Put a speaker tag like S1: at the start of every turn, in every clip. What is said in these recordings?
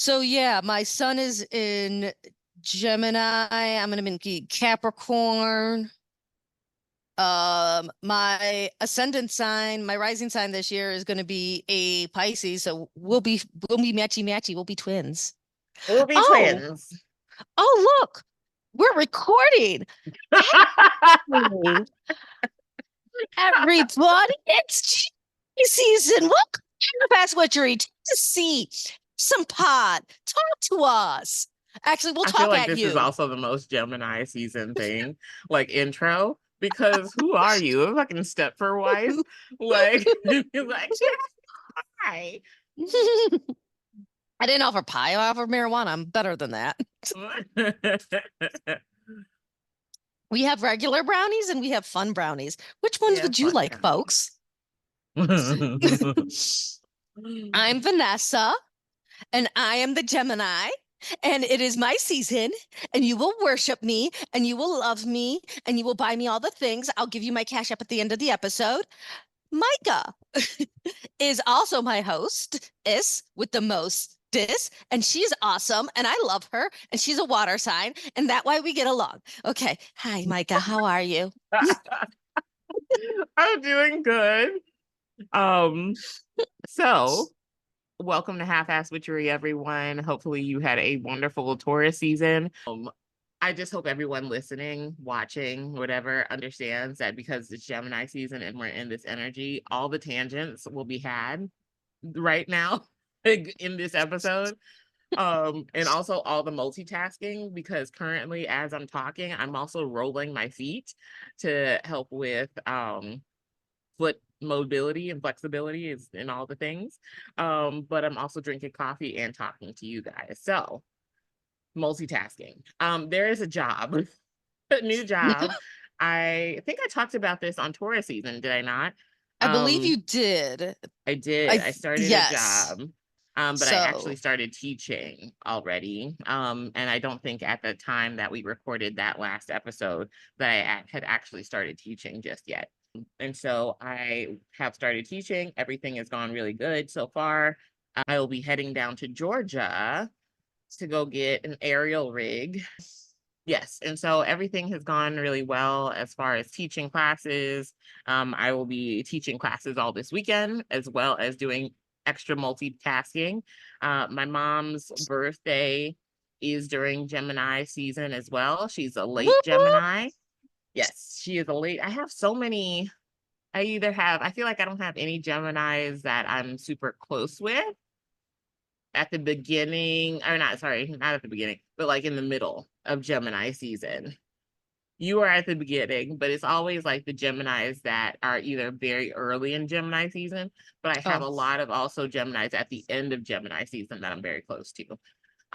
S1: So yeah, my sun is in Gemini. I'm gonna be Capricorn. My ascendant sign, my rising sign this year is gonna be a Pisces. So we'll be matchy matchy. We'll be twins.
S2: We'll be
S1: Oh,
S2: twins.
S1: oh look, we're recording. Hey, everybody, it's Gemini season. Welcome to Past Witchery. Take a seat. Some pod. Talk to us. Actually, we'll
S2: I feel
S1: talk
S2: like
S1: at
S2: this is
S1: you.
S2: also the most Gemini season thing, like intro, because who are you? A fucking Stepford wife? Like, you're like, hi.
S1: I didn't offer pie. I offered marijuana. I'm better than that. We have regular brownies and we have fun brownies. Which ones
S2: Yeah,
S1: would you
S2: fun
S1: like,
S2: brownies.
S1: folks? I'm Vanessa, and I am the Gemini, and it is my season, and you will worship me, and you will love me, and you will buy me all the things. I'll give you my cash up at the end of the episode. Micah is also my host, is with the most this, and she's awesome, and I love her, and she's a water sign, and that why we get along. Okay, hi Micah, how are you?
S2: I'm doing good. Um, so welcome to Half-Ass Witchery, everyone. Hopefully you had a wonderful Taurus season. I just hope everyone listening, watching, whatever, understands that because it's Gemini season and we're in this energy, all the tangents will be had right now in this episode. And also all the multitasking, because currently as I'm talking, I'm also rolling my feet to help with foot mobility and flexibility is in all the things. But I'm also drinking coffee and talking to you guys. So multitasking. There is a job, a new job. I think I talked about this on Taurus season, did I not?
S1: I believe
S2: Um,
S1: you did.
S2: I did. I started a
S1: Yes.
S2: job. But I actually
S1: So,
S2: started teaching already. And I don't think at the time that we recorded that last episode that I had actually started teaching just yet. And so I have started teaching. Everything has gone really good so far. I will be heading down to Georgia to go get an aerial rig. Yes, and so everything has gone really well as far as teaching classes. I will be teaching classes all this weekend, as well as doing extra multitasking. My mom's birthday is during Gemini season as well. She's a late
S1: whoop, whoop.
S2: Gemini. Yes, she is a late. I have so many. I feel like I don't have any Geminis that I'm super close with at the beginning, or not, sorry, not at the beginning, but like in the middle of Gemini season. You are at the beginning, but it's always like the Geminis that are either very early in Gemini season, but I have
S1: Oh,
S2: a lot of also Geminis at the end of Gemini season that I'm very close to.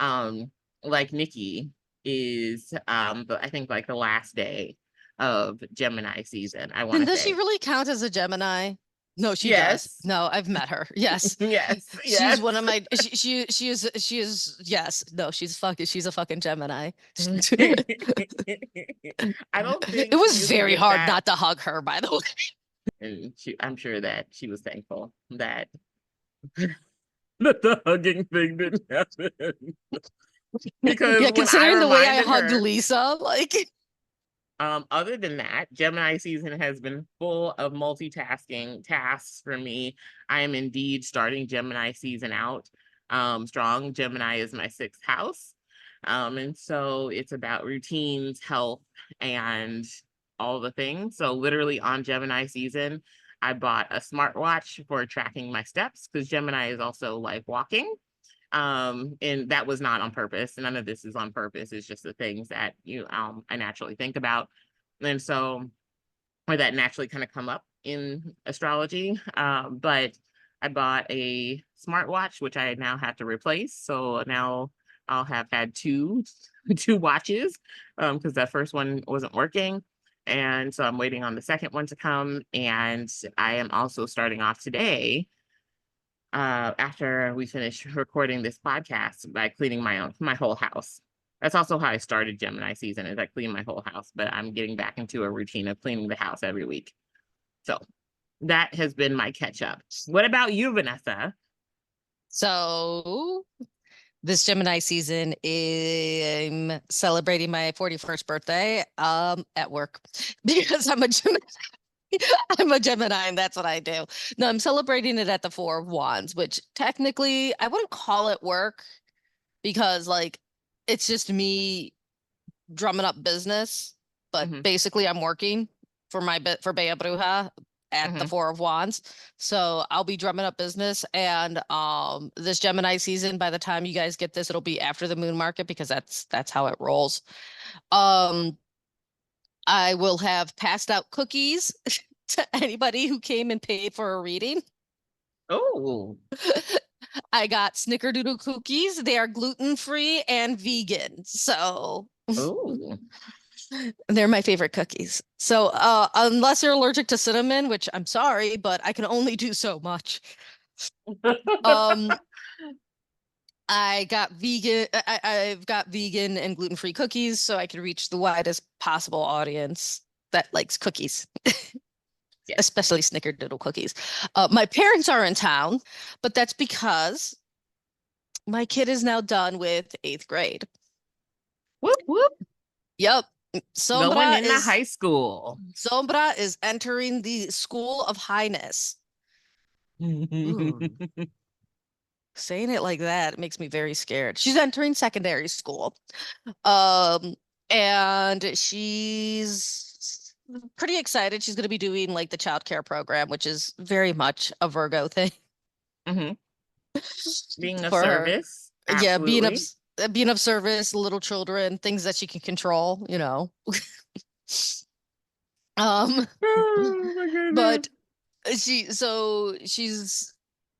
S2: Um, like Nikki is I think like the last day of Gemini season, I want
S1: then
S2: to
S1: does she
S2: say.
S1: really count as a Gemini? No, she does.
S2: Yes.
S1: No, I've met her. Yes.
S2: Yes,
S1: She's
S2: yes.
S1: one of my she is yes. No, she's a fucking Gemini.
S2: I don't
S1: It
S2: think she
S1: was
S2: used to
S1: very
S2: get
S1: hard
S2: that.
S1: not to hug her, by the way.
S2: And I'm sure that she was thankful that that the hugging thing didn't happen. Because
S1: Yeah,
S2: when I
S1: considering the way I
S2: reminded
S1: hugged
S2: her,
S1: Lisa, like
S2: other than that, Gemini season has been full of multitasking tasks for me. I am indeed starting Gemini season out strong. Gemini is my sixth house. And so it's about routines, health, and all the things. So literally on Gemini season, I bought a smartwatch for tracking my steps because Gemini is also like walking. And that was not on purpose. None of this is on purpose. It's just the things that I naturally think about. And so or that naturally kind of come up in astrology. But I bought a smartwatch, which I now have to replace. So now I'll have had two watches because that first one wasn't working. And so I'm waiting on the second one to come. And I am also starting off today after we finish recording this podcast by cleaning my whole house. That's also how I started Gemini season is I clean my whole house, but I'm getting back into a routine of cleaning the house every week. So that has been my catch up. What about you, Vanessa?
S1: so This Gemini season, I'm celebrating my 41st birthday at work because I'm a Gemini. I'm a Gemini and that's what I do. No, I'm celebrating it at the Four of Wands, which technically I wouldn't call it work because like it's just me drumming up business, but
S2: Hmm.
S1: basically I'm working for my bit for Bea Bruja at the
S2: Hmm.
S1: Four of Wands. So I'll be drumming up business and this Gemini season, by the time you guys get this, it'll be after the moon market because that's how it rolls. Um I will have passed out cookies to anybody who came and paid for a reading.
S2: Oh,
S1: I got snickerdoodle cookies. They are gluten-free and vegan. So
S2: oh.
S1: they're my favorite cookies. So, unless you're allergic to cinnamon, which I'm sorry, but I can only do so much. Um, I got vegan. I've got vegan and gluten-free cookies, so I can reach the widest possible audience that likes cookies,
S2: Yeah.
S1: especially snickerdoodle cookies. My parents are in town, but that's because my kid is now done with eighth grade.
S2: Whoop whoop.
S1: Yep.
S2: Going
S1: Sombra
S2: into
S1: is
S2: high school.
S1: Sombra is entering the school of highness. Ooh, saying it like that, it makes me very scared. She's entering secondary school. Um, and she's pretty excited. She's going to be doing like the child care program, which is very much a Virgo thing
S2: Hmm. Being of
S1: for her.
S2: service.
S1: Yeah,
S2: Absolutely.
S1: being of service, little children, things that she can control, you know. Um,
S2: Oh my goodness.
S1: but she's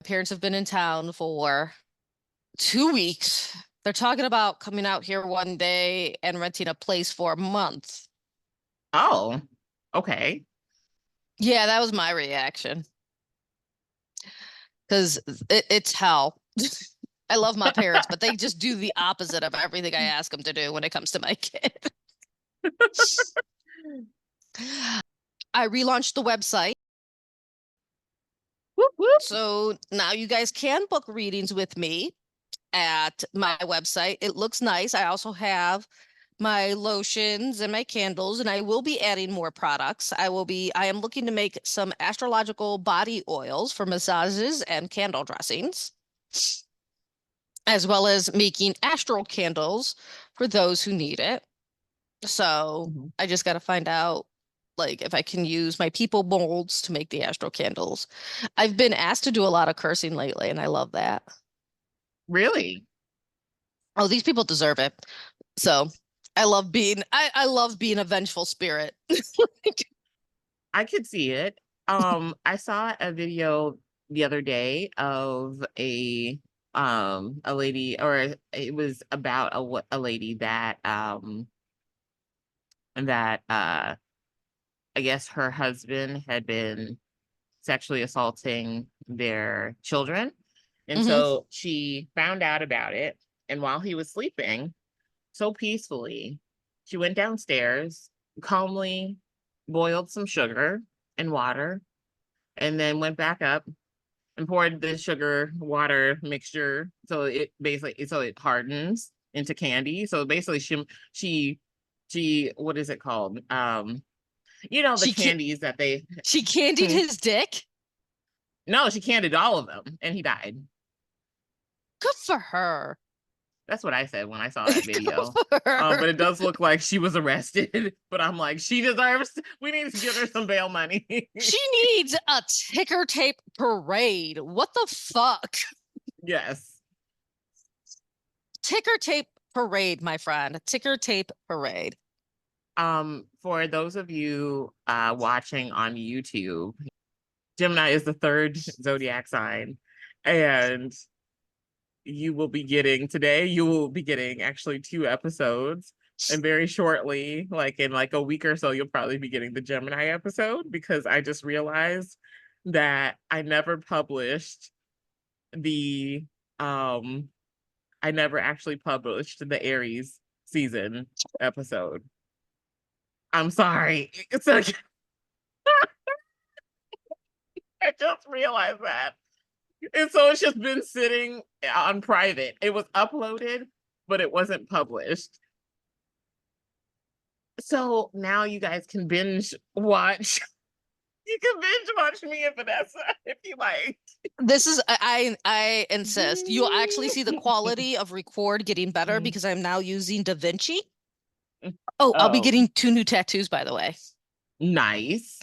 S1: parents have been in town for 2 weeks. They're talking about coming out here one day and renting a place for a month.
S2: Oh, okay.
S1: Yeah, that was my reaction because it's hell. I love my parents, but they just do the opposite of everything I ask them to do when it comes to my kid. I relaunched the website.
S2: Whoop whoop.
S1: So now you guys can book readings with me at my website. It looks nice. I also have my lotions and my candles, and I will be adding more products. I am looking to make some astrological body oils for massages and candle dressings, as well as making astral candles for those who need it. So
S2: Mhm.
S1: I just got to find out like if I can use my people molds to make the astral candles. I've been asked to do a lot of cursing lately, and I love that.
S2: Really?
S1: Oh, these people deserve it. So I love being a vengeful spirit.
S2: I could see it. I saw a video the other day of a lady, or it was about a lady that that I guess her husband had been sexually assaulting their children. And
S1: Hmm.
S2: so she found out about it. And while he was sleeping, so peacefully, she went downstairs, calmly boiled some sugar and water, and then went back up and poured the sugar water mixture so it hardens into candy. So basically she she what is it called? The
S1: She can
S2: candies that they
S1: she candied
S2: hmm?
S1: his dick.
S2: No, she candied all of them and he died.
S1: Good for her.
S2: That's what I said when I saw that
S1: Good
S2: video.
S1: for her.
S2: But it does look like she was arrested. But I'm like, she deserves. We need to give her some bail money.
S1: She needs a ticker tape parade. What the fuck?
S2: Yes.
S1: Ticker tape parade, my friend. Ticker tape parade.
S2: For those of you watching on YouTube, Gemini is the third zodiac sign, and you will be getting actually 2 episodes. And very shortly, like in like a week or so, you'll probably be getting the Gemini episode because I just realized that the um I never actually published the Aries season episode. I'm sorry. It's like I just realized that. And so it's just been sitting on private. It was uploaded, but it wasn't published. So now you guys can binge watch. You can binge watch me and Vanessa if you like.
S1: This is I insist. You'll actually see the quality of record getting better because I'm now using DaVinci. Oh, I'll be
S2: Oh,
S1: getting 2 new tattoos, by the way,
S2: nice.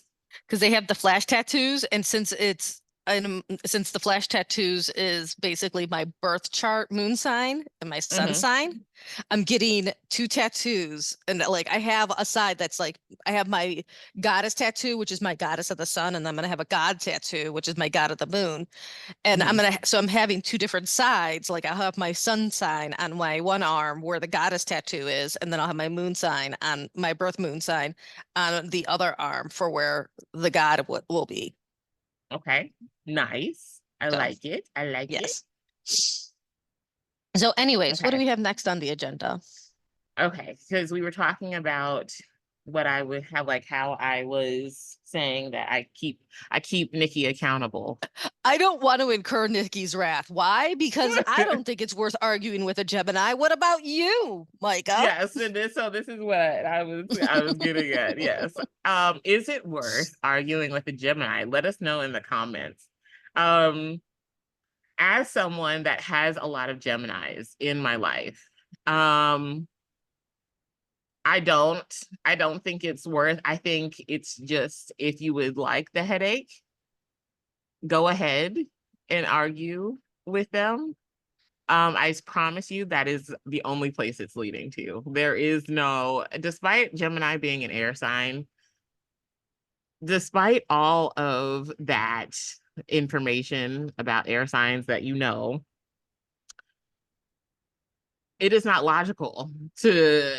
S1: because they have the flash tattoos, and since the flash tattoos is basically my birth chart moon sign and my sun
S2: Hmm.
S1: sign, I'm getting 2 tattoos, and like I have a side that's like I have my goddess tattoo, which is my goddess of the sun, and I'm gonna have a god tattoo, which is my god of the moon. And
S2: Hmm.
S1: so I'm having 2 different sides. Like I'll have my sun sign on my one arm where the goddess tattoo is, and then I'll have my moon sign on my birth moon sign on the other arm for where the god will be.
S2: Okay, nice. I
S1: So
S2: like it. I like it.
S1: yes. So anyways, what do
S2: Okay.
S1: we have next on the agenda?
S2: Okay, because we were talking about what I would have, like how I was saying that I keep Nikki accountable.
S1: I don't want to incur Nikki's wrath. Why? Because I don't think it's worth arguing with a Gemini. What about you, Micah?
S2: Yes, and this is what I was getting at. Yes. Is it worth arguing with a Gemini? Let us know in the comments. Um, as someone that has a lot of Geminis in my life, um, I don't think it's worth. I think it's just if you would like the headache, go ahead and argue with them. I promise you that is the only place it's leading to. There is no, despite Gemini being an air sign, despite all of that information about air signs that you know, it is not logical to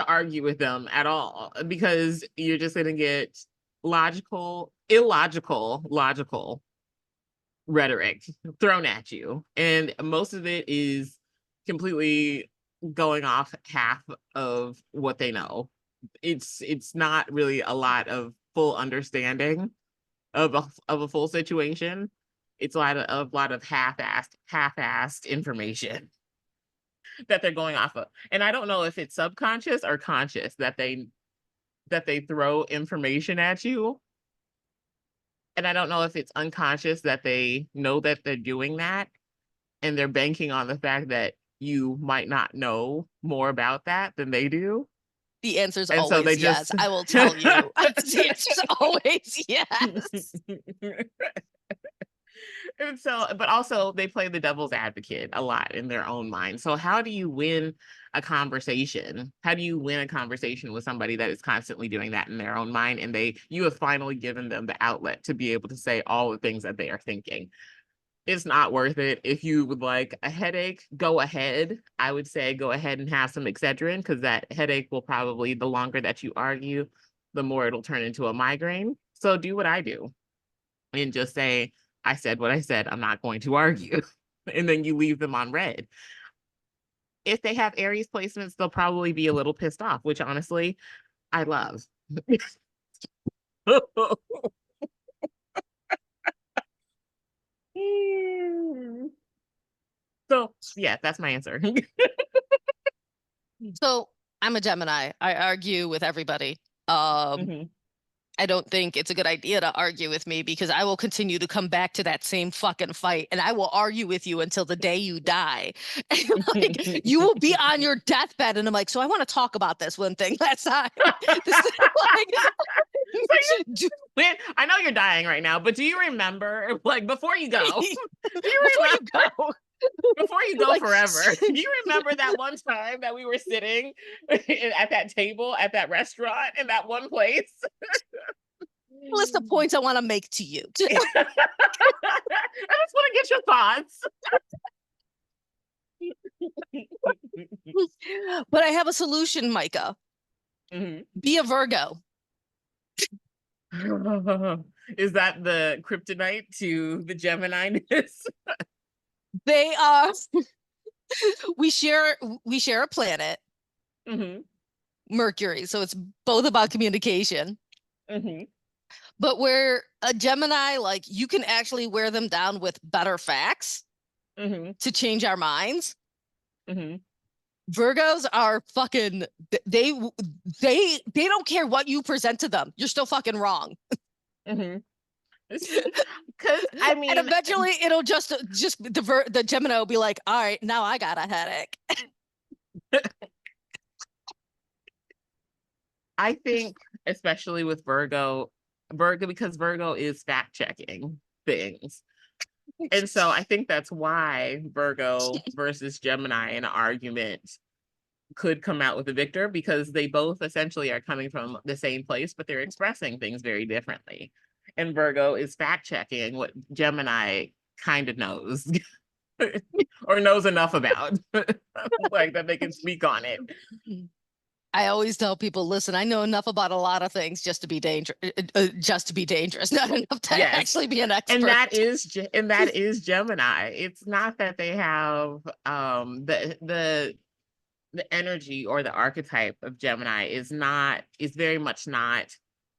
S2: argue with them at all because you're just going to get logical rhetoric thrown at you, and most of it is completely going off half of what they know. It's not really a lot of full understanding of a full situation. It's a lot of half-assed information that they're going off of. And I don't know if it's subconscious or conscious that they throw information at you. And I don't know if it's unconscious that they know that they're doing that and they're banking on the fact that you might not know more about that than they do.
S1: The answer is
S2: And so they
S1: always
S2: just
S1: yes. I will tell you. The answer is always yes.
S2: and so, but also they play the devil's advocate a lot in their own mind. So how do you win a conversation? How do you win a conversation with somebody that is constantly doing that in their own mind, and you have finally given them the outlet to be able to say all the things that they are thinking? It's not worth it. If you would like a headache, go ahead. I would say go ahead and have some Excedrin, because that headache will probably, the longer that you argue, the more it'll turn into a migraine. So do what I do and just say, I said what I said. I'm not going to argue. And then you leave them on red. If they have Aries placements, they'll probably be a little pissed off, which honestly, I love. So, yeah, that's my answer.
S1: So I'm a Gemini. I argue with everybody. Um,
S2: Mhm.
S1: I don't think it's a good idea to argue with me because I will continue to come back to that same fucking fight and I will argue with you until the day you die. Like you will be on your deathbed and I'm like, so I want to talk about this one thing last time. This is
S2: So
S1: like do,
S2: I know you're dying right now, but do you remember, like, before you go, do you
S1: before you
S2: remember
S1: go.
S2: before you go
S1: Like
S2: forever, do you remember that one time that we were sitting at that table at that restaurant in that one place?
S1: list of points I want to make to you.
S2: I just want to get your thoughts.
S1: But I have a solution, Micah.
S2: Mhm.
S1: Be a Virgo.
S2: Is that the kryptonite to the Gemini-ness?
S1: They are we share we share a planet,
S2: Hmm.
S1: Mercury, so it's both about communication.
S2: Hmm.
S1: But where a Gemini, like you can actually wear them down with better facts
S2: Hmm.
S1: to change our minds.
S2: Hmm.
S1: Virgos are fucking they they don't care what you present to them. You're still fucking wrong.
S2: Hmm. Because I
S1: And
S2: mean,
S1: eventually it'll just the Gemini will be like, "All right, now I got a headache."
S2: I think especially with Virgo because Virgo is fact checking things. And so I think that's why Virgo versus Gemini in an argument could come out with a victor because they both essentially are coming from the same place, but they're expressing things very differently. And Virgo is fact checking what Gemini kind of knows or knows enough about, like that they can speak on it.
S1: I always tell people, listen, I know enough about a lot of things just to be dangerous, just to be dangerous, not enough to
S2: Yes.
S1: actually be an
S2: And
S1: expert.
S2: that is Gemini. It's not that they have the energy or the archetype of Gemini is very much not,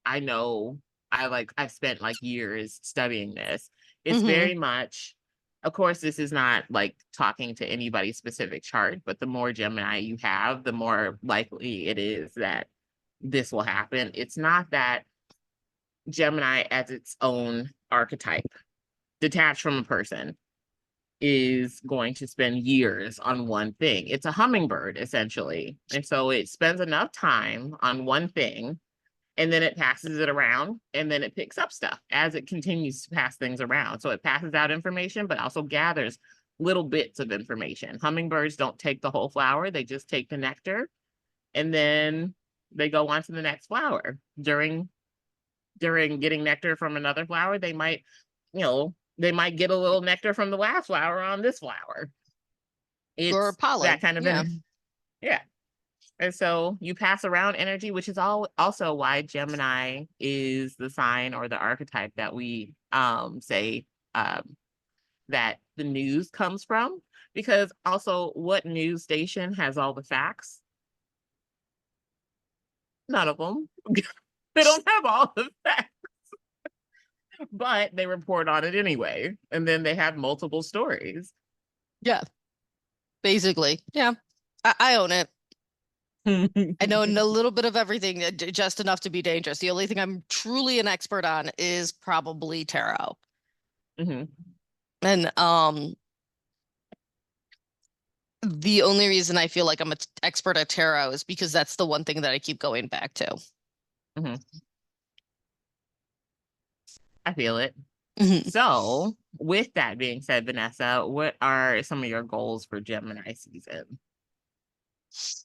S2: I know, I've spent like years studying this. It's
S1: Hmm.
S2: very much, of course, this is not like talking to anybody's specific chart, but the more Gemini you have, the more likely it is that this will happen. It's not that Gemini as its own archetype, detached from a person, is going to spend years on one thing. It's a hummingbird, essentially. And so it spends enough time on one thing and then it passes it around and then it picks up stuff as it continues to pass things around. So it passes out information, but also gathers little bits of information. Hummingbirds don't take the whole flower, they just take the nectar and then they go on to the next flower. During getting nectar from another flower, they might get a little nectar from the last flower on this flower.
S1: Or
S2: It's that
S1: pollen.
S2: kind of
S1: Yeah.
S2: energy. Yeah. And so you pass around energy, which is all also why Gemini is the sign or the archetype that we say um that the news comes from. Because also what news station has all the facts? None of them. They don't have all the facts, but they report on it anyway. And then they have multiple stories.
S1: Yeah. Basically. Yeah. I own it. I know a little bit of everything, just enough to be dangerous. The only thing I'm truly an expert on is probably tarot.
S2: Mhm.
S1: And the only reason I feel like I'm an expert at tarot is because that's the one thing that I keep going back to.
S2: Mhm. I feel it.
S1: Mhm.
S2: So, with that being said, Vanessa, what are some of your goals for Gemini season?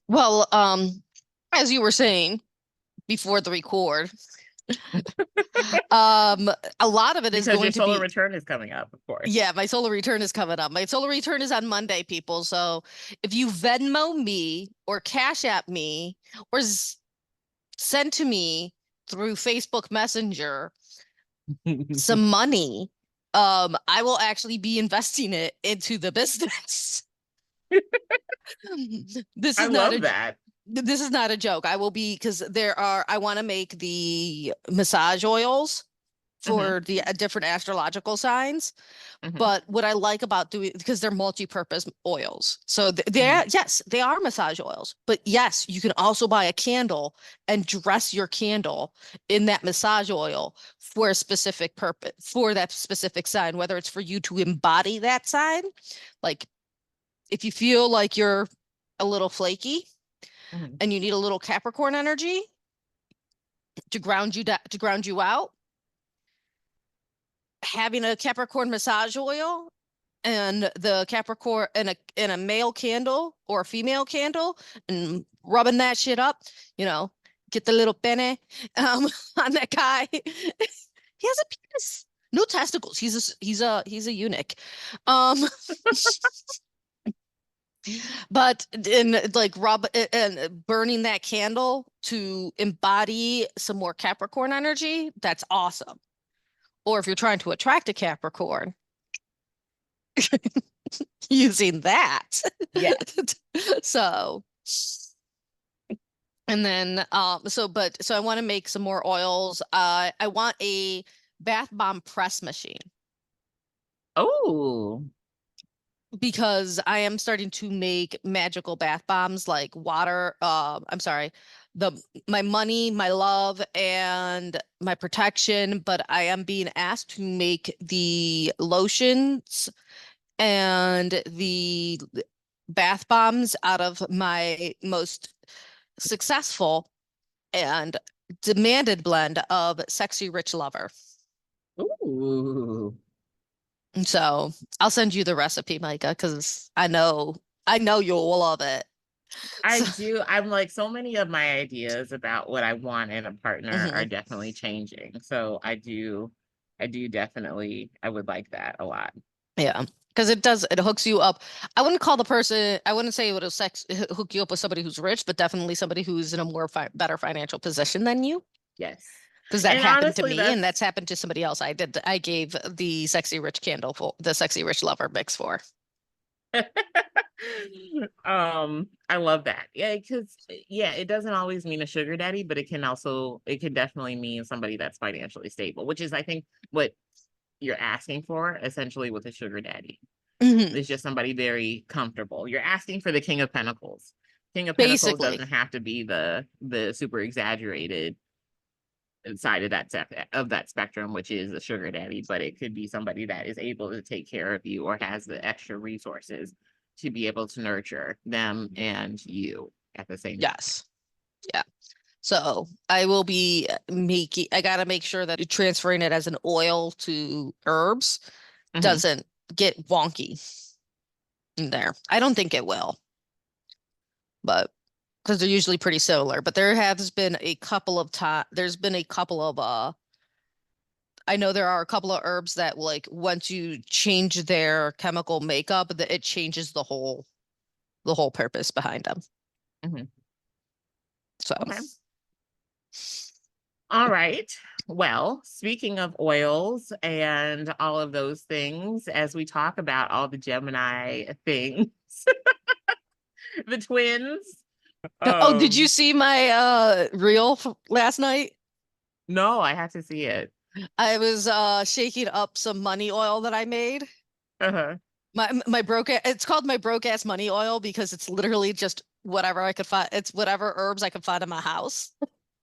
S1: Well, as you were saying before the record, um, a lot of it is
S2: Because your
S1: going to
S2: solar
S1: be,
S2: return is coming up, of course.
S1: yeah, my solar return is coming up. My solar return is on Monday, people. So if you Venmo me or Cash App me or send to me through Facebook Messenger some money, I will actually be investing it into the business. This
S2: I
S1: is not
S2: love
S1: a
S2: that.
S1: this is not a joke. I will be because I want to make the massage oils
S2: Hmm.
S1: for the different astrological signs.
S2: Hmm.
S1: But what I like about doing, because they're multi-purpose oils. So
S2: Hmm.
S1: they're, yes, they are massage oils. But yes, you can also buy a candle and dress your candle in that massage oil for a specific purpose, for that specific sign, whether it's for you to embody that sign. Like if you feel like you're a little flaky
S2: Hmm.
S1: and you need a little Capricorn energy to ground you out, having a Capricorn massage oil and the Capricorn and a male candle or a female candle and rubbing that shit up, you know, get the little penne um, on that guy. He has a penis. No testicles. He's a eunuch. Um, but in like rub and burning that candle to embody some more Capricorn energy, that's awesome. Or if you're trying to attract a Capricorn, using that.
S2: Yes.
S1: So, And then so I want to make some more oils. I want a bath bomb press machine
S2: Oh,
S1: because I am starting to make magical bath bombs like water. I'm sorry, the my money, my love, and my protection. But I am being asked to make the lotions and the bath bombs out of my most successful and demanded blend of Sexy Rich Lover.
S2: ooh.
S1: And so I'll send you the recipe, Micah, because I know you'll love it.
S2: I
S1: So
S2: do. I'm like, so many of my ideas about what I want in a partner are
S1: mhm,
S2: definitely changing. So I do definitely, I would like that a lot.
S1: yeah. Because it hooks you up. I wouldn't say it would hook you up with somebody who's rich, but definitely somebody who's in a better financial position than you.
S2: Yes.
S1: Because that
S2: And
S1: happened to
S2: honestly,
S1: me and
S2: that's
S1: that's happened to somebody else. I gave the Sexy Rich candle for the Sexy Rich Lover mix for.
S2: I love that. Yeah, because yeah, it doesn't always mean a sugar daddy, but it can definitely mean somebody that's financially stable, which is I think what you're asking for essentially with a sugar daddy.
S1: Mhm.
S2: It's just somebody very comfortable. You're asking for the King of Pentacles. King of Pentacles
S1: Basically.
S2: doesn't have to be the super exaggerated side of of that spectrum, which is a sugar daddy, but it could be somebody that is able to take care of you or has the extra resources to be able to nurture them and you at the same time.
S1: Yes. Yeah. So I gotta make sure that transferring it as an oil to herbs
S2: Hmm.
S1: doesn't get wonky in there. I don't think it will, but because they're usually pretty similar. But there has been a couple of there's been a couple of I know there are a couple of herbs that like once you change their chemical makeup, that it changes the whole purpose behind them.
S2: Hmm.
S1: So
S2: Okay. All right. Well, speaking of oils and all of those things, as we talk about all the Gemini things, the twins.
S1: oh, did you
S2: Um,
S1: see my reel last night?
S2: no, I had to see it.
S1: I was shaking up some money oil that I made.
S2: Uh-huh.
S1: My broke it's called my broke ass money oil because it's literally just whatever I could find. It's whatever herbs I could find in my house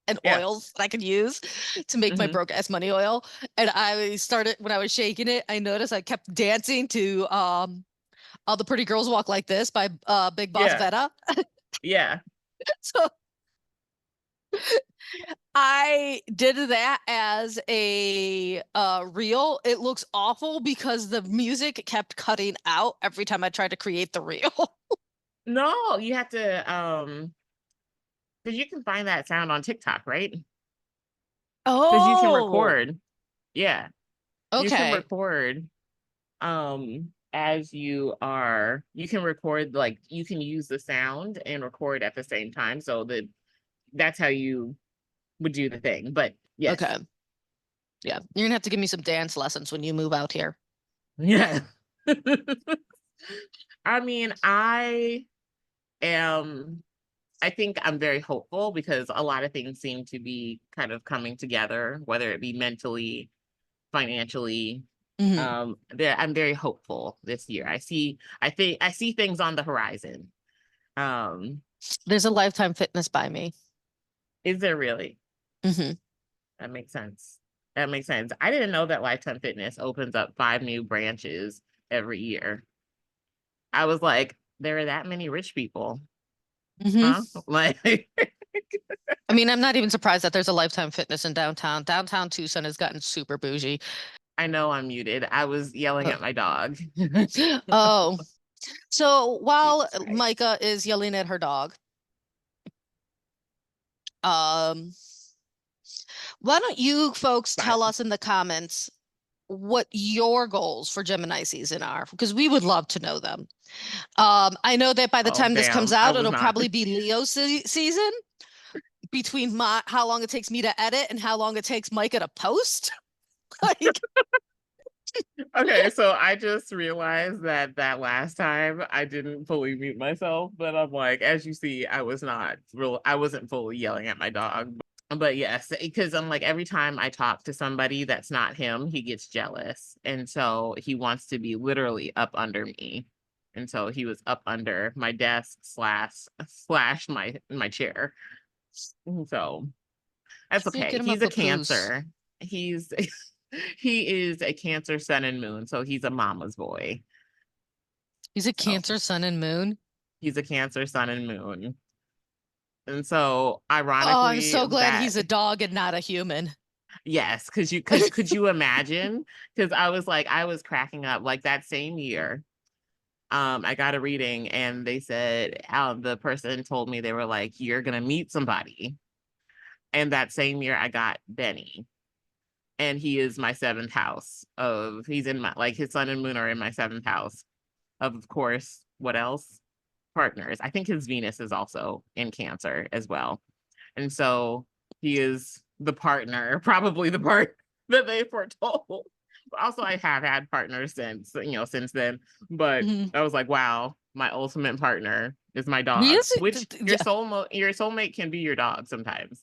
S1: and
S2: Yeah.
S1: oils that I could use to make my
S2: Hmm.
S1: broke ass money oil. And I started when I was shaking it, I noticed I kept dancing to All the Pretty Girls Walk Like This by Big Boss
S2: Yeah.
S1: Vetta.
S2: Yeah.
S1: So I did that as a reel. It looks awful because the music kept cutting out every time I tried to create the reel.
S2: No, you have to because you can find that sound on TikTok, right? Because you can
S1: Oh,
S2: record. Yeah. You can
S1: okay.
S2: record as you can record like you can use the sound and record at the same time. So that's how you would do the thing. But yes.
S1: Okay. Yeah. You're gonna have to give me some dance lessons when you move out here.
S2: Yeah. I mean, am I think I'm very hopeful because a lot of things seem to be kind of coming together, whether it be mentally, financially.
S1: Hmm.
S2: I'm very hopeful this year. I see things on the horizon. Um,
S1: There's a Lifetime Fitness by me.
S2: is there really?
S1: Hmm.
S2: That makes sense. That makes sense. I didn't know that Lifetime Fitness opens up 5 new branches every year. I was like, there are that many rich people,
S1: Hmm.
S2: huh? Like,
S1: I mean, I'm not even surprised that there's a Lifetime Fitness in downtown. Downtown Tucson has gotten super bougie.
S2: I know I'm muted. I was yelling
S1: Uh,
S2: at my dog.
S1: Oh, so while
S2: Jesus Christ.
S1: Micah is yelling at her dog, um, why don't you folks
S2: But
S1: tell us in the comments what your goals for Gemini season are? Because we would love to know them. I know that by the
S2: oh
S1: time this comes
S2: damn, I
S1: out,
S2: was
S1: it'll
S2: not.
S1: probably be Leo season between how long it takes me to edit and how long it takes Micah to post. Like,
S2: Okay, so I just realized that that last time I didn't fully mute myself, but I'm like, as you see, I wasn't fully yelling at my dog. But yes, because I'm like, every time I talk to somebody that's not him, he gets jealous. And so he wants to be literally up under me. And so he was up under my desk slash my chair. So that's
S1: You
S2: okay.
S1: get him a
S2: He's a
S1: papoose.
S2: Cancer. He's he is a Cancer sun and moon, so he's a mama's boy.
S1: He's a
S2: So
S1: Cancer sun and moon.
S2: he's a Cancer sun and moon. And so
S1: Oh, I'm
S2: ironically
S1: so glad
S2: that
S1: he's a dog and not a human.
S2: yes, because you could you imagine? Because I was like, I was cracking up like that same year. I got a reading and they said the person told me they were like, you're gonna meet somebody. And that same year I got Benny. And he is my seventh house of he's in my like his sun and moon are in my seventh house of course what else partners. I think his Venus is also in Cancer as well, and so he is the partner, probably the part that they foretold. Also I have had partners since then, but
S1: Mhm.
S2: I was like, wow, my ultimate partner is my
S1: He
S2: dog,
S1: is,
S2: which
S1: yeah,
S2: your soulmate can be your dog sometimes.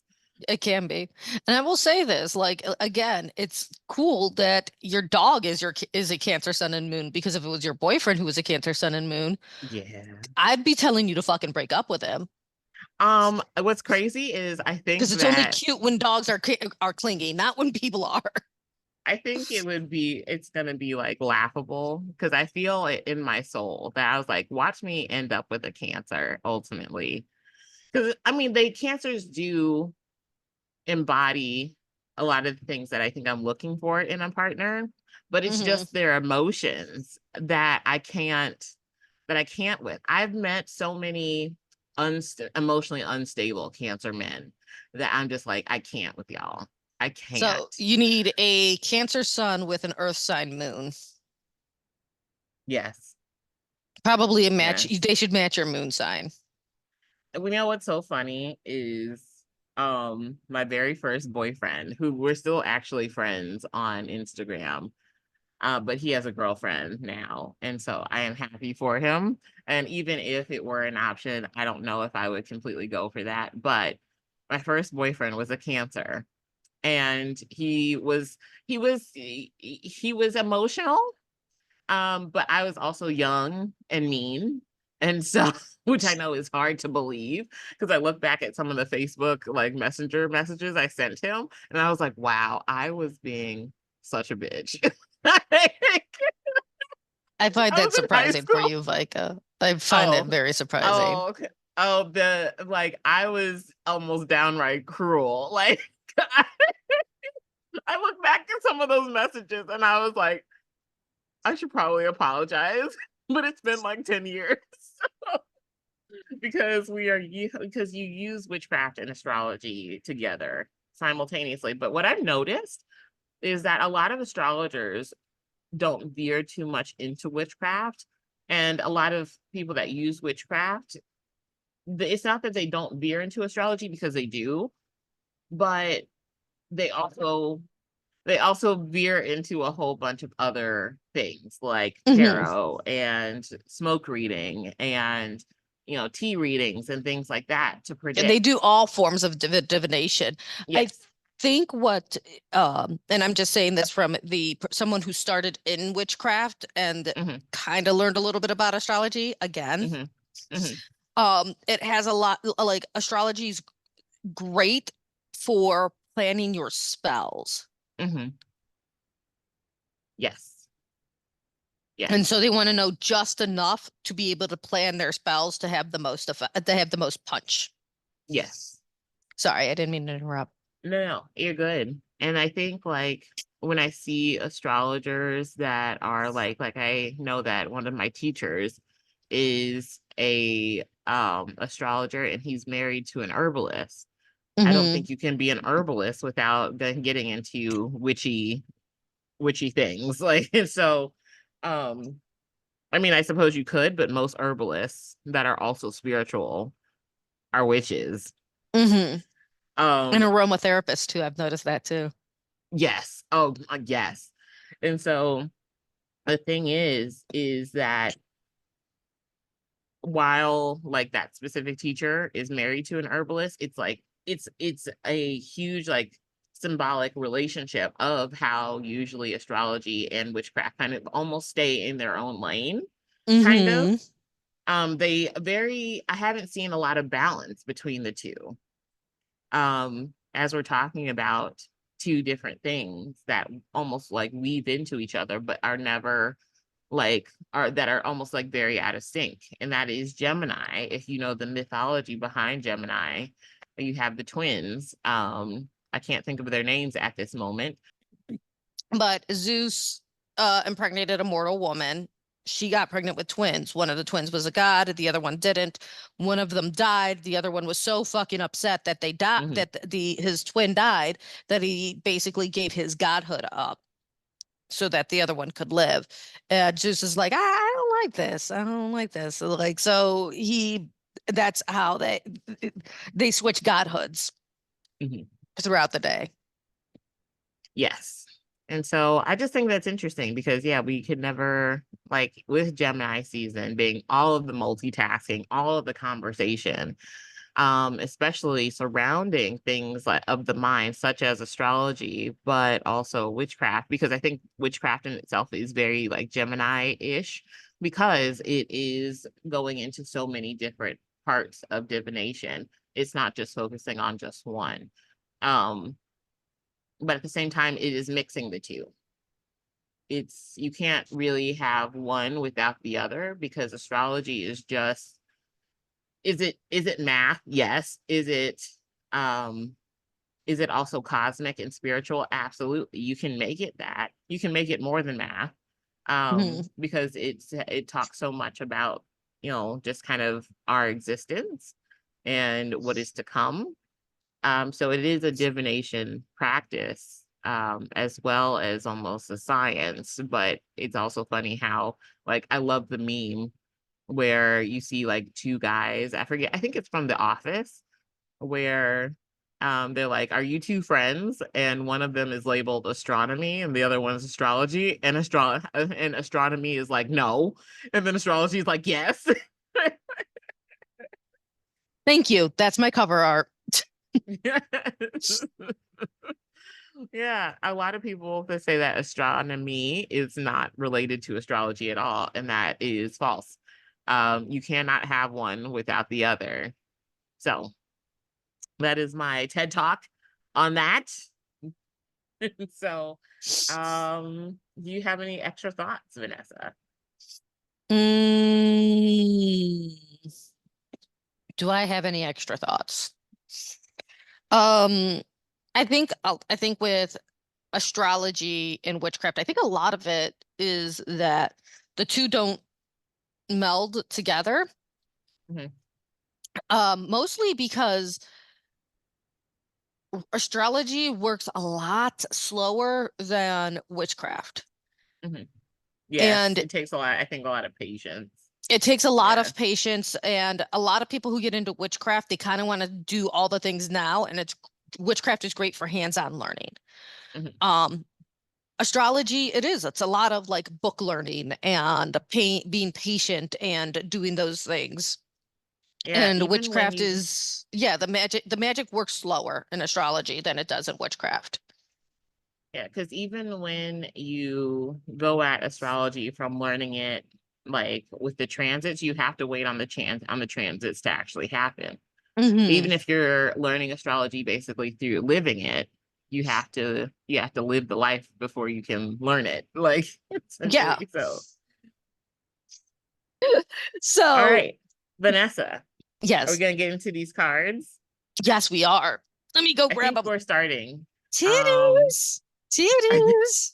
S1: it can be. And I will say this, like again, it's cool that your dog is a Cancer sun and moon because if it was your boyfriend who was a Cancer sun and moon,
S2: Yeah.
S1: I'd be telling you to fucking break up with him
S2: What's crazy is
S1: because it's only cute when dogs are clingy, not when people are.
S2: I think it's gonna be like laughable because I feel it in my soul that I was like, watch me end up with a Cancer ultimately. Because I mean, they Cancers do embody a lot of the things that I think I'm looking for in a partner, but it's
S1: Hmm.
S2: just their emotions that I can't with. I've met so many emotionally unstable Cancer men that I'm just like, I can't with y'all. I
S1: So
S2: can't.
S1: you need a Cancer sun with an Earth sign moon.
S2: Yes.
S1: Probably a match.
S2: Yes.
S1: They should match your moon sign.
S2: We know what's so funny is my very first boyfriend, who we're still actually friends on Instagram. But he has a girlfriend now. And so I am happy for him. And even if it were an option, I don't know if I would completely go for that. But my first boyfriend was a Cancer. And he was emotional. But I was also young and mean. And so, which I know is hard to believe because I look back at some of the Facebook like messenger messages I sent him and I was like, wow, I was being such a bitch. I
S1: I find that
S2: was in high
S1: surprising for
S2: school.
S1: you, Vika. I find that
S2: Oh,
S1: very surprising.
S2: oh, okay. Oh, the like I was almost downright cruel. Like I look back at some of those messages and I was like, I should probably apologize, but it's been like 10 years. Because you use witchcraft and astrology together simultaneously. But what I've noticed is that a lot of astrologers don't veer too much into witchcraft. And a lot of people that use witchcraft, it's not that they don't veer into astrology because they do, but they also they also veer into a whole bunch of other things like
S1: Hmm.
S2: tarot and smoke reading and tea readings and things like that to
S1: They
S2: predict.
S1: do all forms of divination. I
S2: Yes.
S1: think and I'm just saying this from the someone who started in witchcraft and
S2: Hmm.
S1: kind of learned a little bit about astrology again.
S2: Hmm. Hmm.
S1: It has a lot like astrology is great for planning your spells.
S2: Hmm. Yes.
S1: And
S2: Yes.
S1: so they want to know just enough to be able to plan their spells to have the most effect, to have the most punch.
S2: Yes.
S1: Sorry, I didn't mean to interrupt.
S2: No, you're good. And I think like when I see astrologers that are like I know that one of my teachers is a astrologer and he's married to an herbalist. I don't
S1: Hmm.
S2: think you can be an herbalist without then getting into witchy things. Like so um I mean I suppose you could, but most herbalists that are also spiritual are witches.
S1: Hmm. And
S2: Um
S1: aromatherapist too. I've noticed that too.
S2: yes. Oh yes. And so the thing is that while like that specific teacher is married to an herbalist, it's like it's a huge like symbolic relationship of how usually astrology and witchcraft kind of almost stay in their own lane, kind of.
S1: Mm-hmm.
S2: They very I haven't seen a lot of balance between the two. As we're talking about two different things that almost like weave into each other, but are never like are that are almost like very out of sync. And that is Gemini. If you know the mythology behind Gemini, you have the twins. I can't think of their names at this moment.
S1: But Zeus impregnated a mortal woman. She got pregnant with twins. One of the twins was a god, the other one didn't. One of them died. The other one was so fucking upset that they died,
S2: Mhm.
S1: that the his twin died, that he basically gave his godhood up so that the other one could live. Zeus is like, I don't like this. I don't like this. So, like, so he, that's how they switch godhoods
S2: Mhm.
S1: throughout the day.
S2: Yes. And so I just think that's interesting because yeah, we could never like with Gemini season being all of the multitasking, all of the conversation, especially surrounding things like of the mind, such as astrology, but also witchcraft, because I think witchcraft in itself is very like Gemini-ish because it is going into so many different parts of divination. It's not just focusing on just one. Um, but at the same time, it is mixing the two. It's you can't really have one without the other because astrology is just is it math? Yes. Um is it also cosmic and spiritual? Absolutely. You can make it that. You can make it more than math.
S1: Mhm.
S2: Because it talks so much about, just kind of our existence and what is to come. So it is a divination practice, as well as almost a science, but it's also funny how, like, I love the meme where you see like two guys, I forget, I think it's from The Office, where they're like, "Are you two friends?" And one of them is labeled astronomy, and the other one is astrology. And and astronomy is like no, and then astrology is like yes.
S1: Thank you. That's my cover art.
S2: Yeah, a lot of people that say that astronomy is not related to astrology at all, and that is false. You cannot have one without the other. So that is my TED talk on that. So, do you have any extra thoughts, Vanessa?
S1: Mm, do I have any extra thoughts? Um, I think with astrology and witchcraft, I think a lot of it is that the two don't meld together.
S2: Mhm,
S1: Mostly because astrology works a lot slower than witchcraft.
S2: mhm. Yes,
S1: And
S2: it takes a lot. I think a lot of patience.
S1: it takes a lot
S2: Yeah.
S1: of patience, and a lot of people who get into witchcraft, they kind of want to do all the things now, and it's witchcraft is great for hands-on learning.
S2: Mhm.
S1: Um, Astrology, it's a lot of like book learning and being patient and doing those things.
S2: Yeah,
S1: And
S2: even when
S1: witchcraft
S2: you
S1: is, yeah, the magic works slower in astrology than it does in witchcraft.
S2: Yeah, because even when you go at astrology from learning it like with the transits, you have to wait on the transits to actually happen.
S1: Hmm.
S2: Even if you're learning astrology basically through living it, you have to live the life before you can learn it. Like
S1: Yeah.
S2: essentially. So all
S1: So,
S2: right, Vanessa, are we
S1: yes,
S2: gonna get into these cards?
S1: yes, we are. Let me go
S2: I
S1: grab
S2: think
S1: them.
S2: we're starting. Um
S1: Titties.
S2: I think
S1: Titties.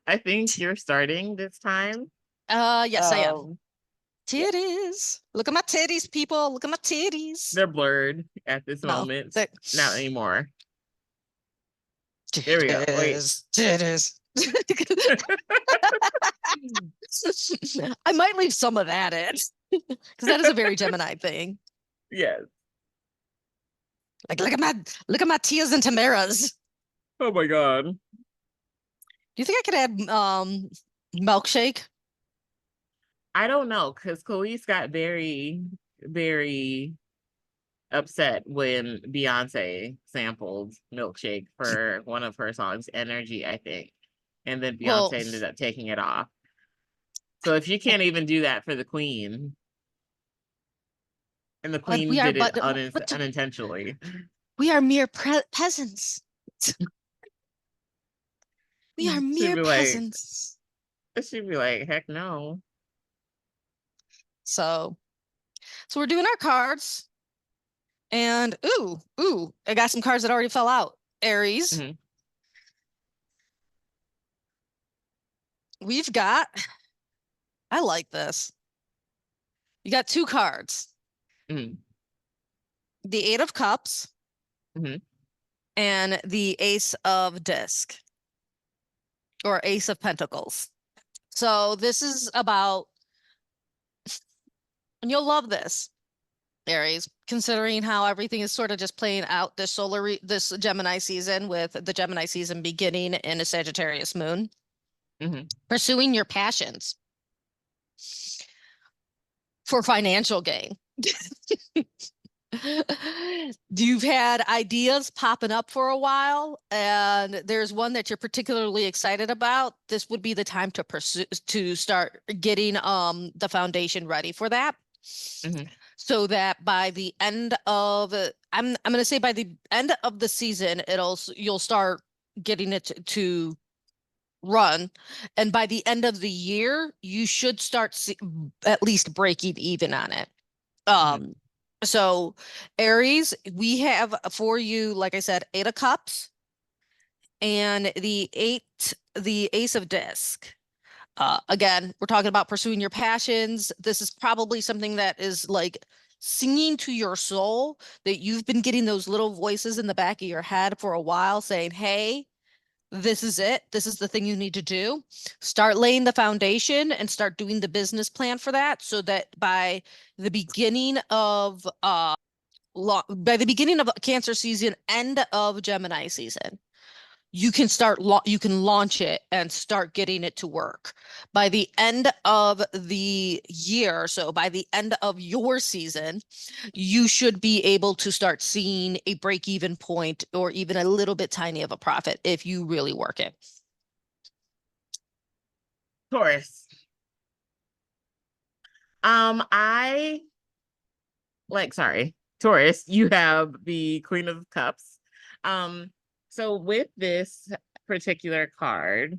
S2: I think you're starting this time.
S1: Yes, I am.
S2: Um yeah.
S1: Titties. Look at my titties, people. Look at my titties.
S2: They're blurred at this
S1: No,
S2: moment.
S1: they
S2: Not anymore. There we go. Wait.
S1: titties. Titties. I might leave some of that in because that is a very Gemini thing.
S2: Yes.
S1: Like, look at my Tias and Tamaras.
S2: Oh my God.
S1: Do you think I could add Milkshake.
S2: I don't know, because Khalees got very, very upset when Beyonce sampled Milkshake for one of her songs, Energy, I think. And then Beyonce
S1: Well,
S2: ended up taking it off. So if you can't even do that for the queen, and the
S1: but
S2: queen did it
S1: but
S2: unintentionally,
S1: we are mere peasants. We are
S2: she'd
S1: mere
S2: be like,
S1: peasants.
S2: heck no.
S1: So, so we're doing our cards, and ooh, I got some cards that already fell out. Aries,
S2: Hmm.
S1: we've got. I like this. You got two cards:
S2: Hmm.
S1: the Eight of Cups
S2: Hmm.
S1: and the Ace of Disc or Ace of Pentacles. So this is about, and you'll love this, Aries, considering how everything is sort of just playing out this Gemini season with the Gemini season beginning in a Sagittarius moon.
S2: Hmm.
S1: Pursuing your passions for financial gain. You've had ideas popping up for a while, and there's one that you're particularly excited about. This would be the time to pursue to start getting the foundation ready for that.
S2: Hmm.
S1: So that by the end of I'm gonna say by the end of the season, you'll start getting it to run, and by the end of the year, you should start at least breaking even on it.
S2: Hmm.
S1: Um, so Aries, we have for you, like I said, Eight of Cups and the Ace of Disc. Again, we're talking about pursuing your passions. This is probably something that is like singing to your soul, that you've been getting those little voices in the back of your head for a while saying, hey, this is it. This is the thing you need to do. Start laying the foundation and start doing the business plan for that so that the beginning of by the beginning of Cancer season, end of Gemini season, you can launch it and start getting it to work. By the end of the year, so by the end of your season, you should be able to start seeing a break even point or even a little bit tiny of a profit if you really work it.
S2: Taurus. I sorry, Taurus, you have the Queen of Cups. Um, so with this particular card,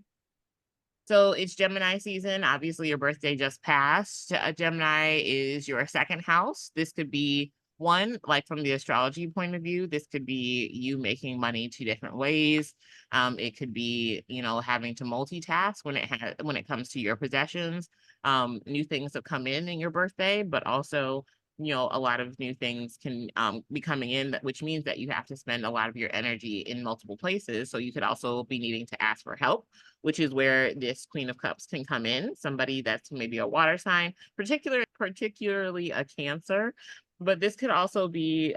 S2: so it's Gemini season. Obviously, your birthday just passed. Gemini is your second house. This could be one, like from the astrology point of view, this could be you making money two different ways. It could be, having to multitask when it comes to your possessions. New things have come in your birthday, but also, a lot of new things can be coming in, which means that you have to spend a lot of your energy in multiple places. So you could also be needing to ask for help, which is where this Queen of Cups can come in. Somebody that's maybe a water sign, particularly a Cancer, but this could also be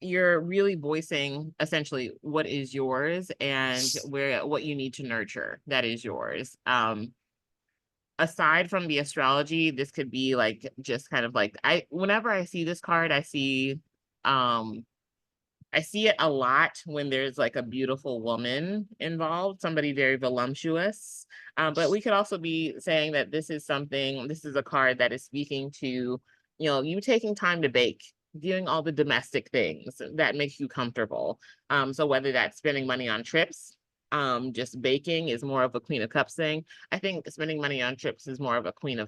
S2: you're really voicing essentially what is yours and what you need to nurture that is yours. Aside from the astrology, this could be like just kind of like whenever I see this card, um I see it a lot when there's like a beautiful woman involved, somebody very voluptuous. But we could also be saying that this is a card that is speaking to, you taking time to bake, doing all the domestic things that makes you comfortable. So whether that's spending money on trips, just baking is more of a Queen of Cups thing. I think spending money on trips is more of a Queen of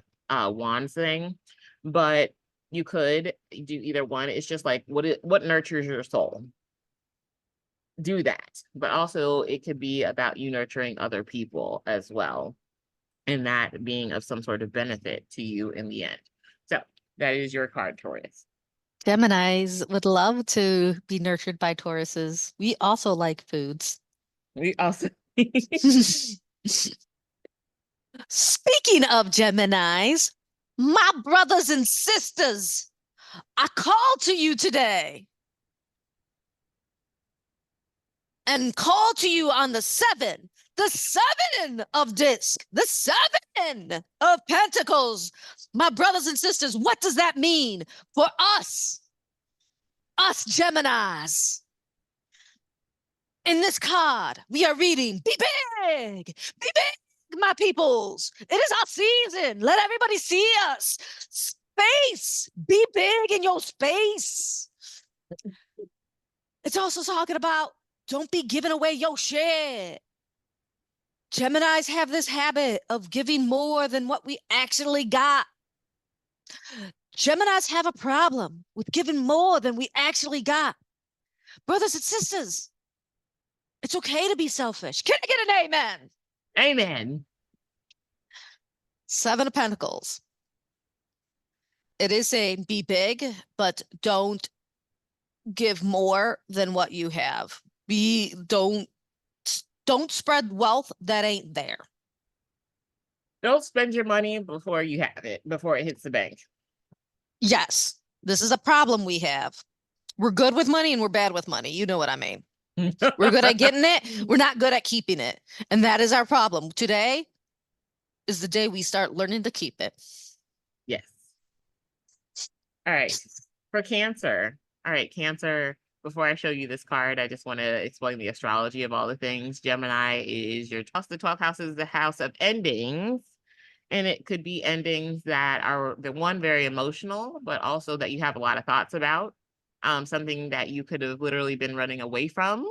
S2: Wands thing. But you could do either one. It's just like what nurtures your soul. Do that. But also it could be about you nurturing other people as well, and that being of some sort of benefit to you in the end. So that is your card, Taurus.
S1: Geminis would love to be nurtured by Tauruses. We also like foods.
S2: We also
S1: Speaking of Geminis, my brothers and sisters, I call to you today and call to you on the 7, The seven of disc, the seven of pentacles. My brothers and sisters, what does that mean for us? Us Geminis. In this card, we are reading, be big, my peoples. It is our season. Let everybody see us. Space, be big in your space. It's also talking about don't be giving away your shit. Geminis have this habit of giving more than what we actually got. Geminis have a problem with giving more than we actually got. Brothers and sisters, it's okay to be selfish. Can I get an amen?
S2: Amen.
S1: Seven of Pentacles. It is saying be big, but don't give more than what you have. Don't spread wealth that ain't there.
S2: Don't spend your money before you have it, before it hits the bank.
S1: Yes, this is a problem we have. We're good with money and we're bad with money. You know what I mean? We're good at getting it. We're not good at keeping it. And that is our problem. Today is the day we start learning to keep it.
S2: Yes. All right. For Cancer. All right, Cancer. Before I show you this card, I just want to explain the astrology of all the things. Gemini is your 12th. The 12th house is the house of endings. And it could be endings that are the one very emotional, but also that you have a lot of thoughts about. Something that you could have literally been running away from